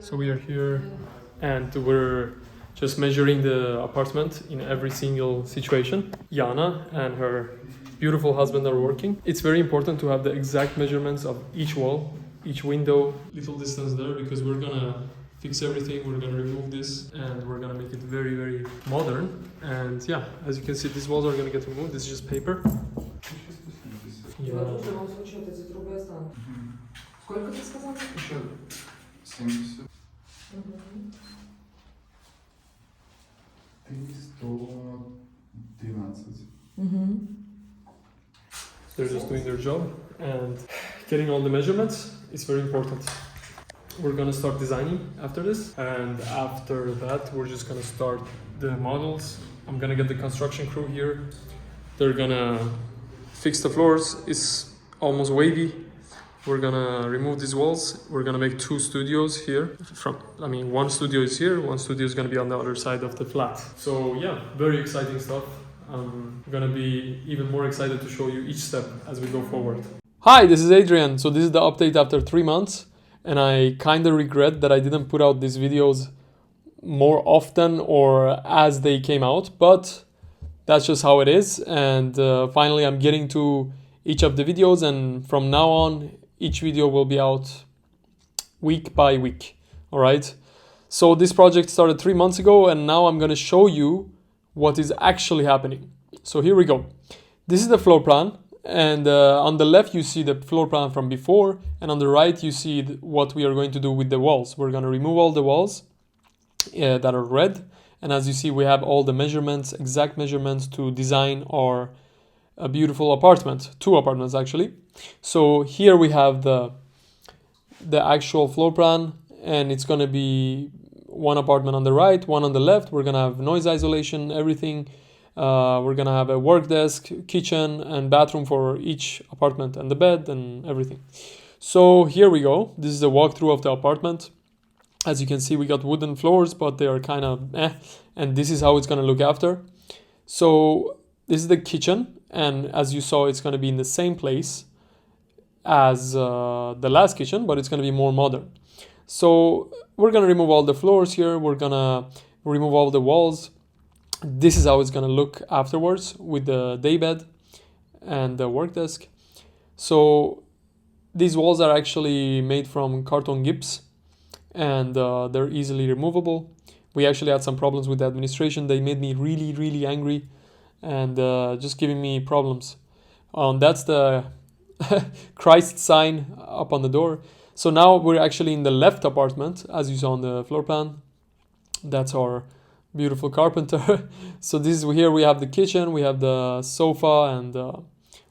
So we are here and we're just measuring the apartment in every single situation. Jana and her beautiful husband are working. It's very important to have the exact measurements of each wall, each window, little distance there, because we're gonna fix everything, we're gonna remove this and we're gonna make it very, very modern. And yeah, as you can see, these walls are gonna get removed. This is just paper. Yeah. Сколько ты сказал? Еще 70. 112. They're just doing their job and getting all the measurements is very important. We're gonna start designing after this, and after that we're just gonna start the models. I'm gonna get the construction crew here. They're gonna fix the floors. It's almost wavy. We're gonna remove these walls. We're gonna make 2 studios here. One studio is here, one studio is gonna be on the other side of the flat. So yeah, very exciting stuff. I'm gonna be even more excited to show you each step as we go forward. Hi, this is Adrian. So this is the update after 3 months, and I kind of regret that I didn't put out these videos more often or as they came out, but that's just how it is. And finally I'm getting to each of the videos, and from now on each video will be out week by week. All right. So this project started 3 months ago, and now I'm going to show you what is actually happening. So here we go. This is the floor plan, and on the left you see the floor plan from before, and on the right you see what we are going to do with the walls. We're going to remove all the walls that are red, and as you see we have all the measurements, exact measurements to design our a beautiful apartment, 2 apartments actually. So here we have the actual floor plan, and it's gonna be 1 apartment on the right, 1 on the left. We're gonna have noise isolation, everything. We're gonna have a work desk, kitchen, and bathroom for each apartment, and the bed and everything. So here we go. This is a walkthrough of the apartment. As you can see, we got wooden floors, but they are kind of and this is how it's gonna look after. So this is the kitchen, and as you saw, it's going to be in the same place as the last kitchen, but it's going to be more modern. So we're going to remove all the floors here. We're going to remove all the walls. This is how it's going to look afterwards with the daybed and the work desk. So these walls are actually made from carton gyps, and they're easily removable. We actually had some problems with the administration. They made me really, really angry and just giving me problems. That's the Christ sign up on the door. So now we're actually in the left apartment, as you saw on the floor plan. That's our beautiful carpenter. So this is here we have the kitchen, we have the sofa and the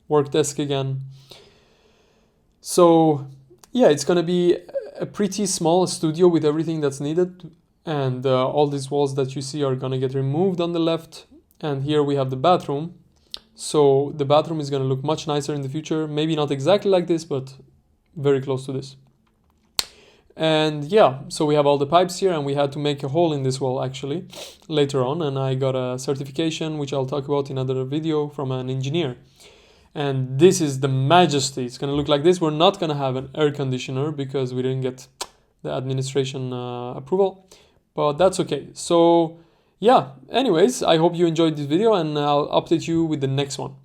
work desk again. So yeah, it's gonna be a pretty small studio with everything that's needed, and all these walls that you see are gonna get removed on the left. And here we have the bathroom. So the bathroom is going to look much nicer in the future. Maybe not exactly like this, but very close to this. And yeah, so we have all the pipes here, and we had to make a hole in this wall actually later on. And I got a certification, which I'll talk about in another video, from an engineer. And this is the majesty. It's going to look like this. We're not going to have an air conditioner because we didn't get the administration approval, but that's okay. So yeah, anyways, I hope you enjoyed this video, and I'll update you with the next one.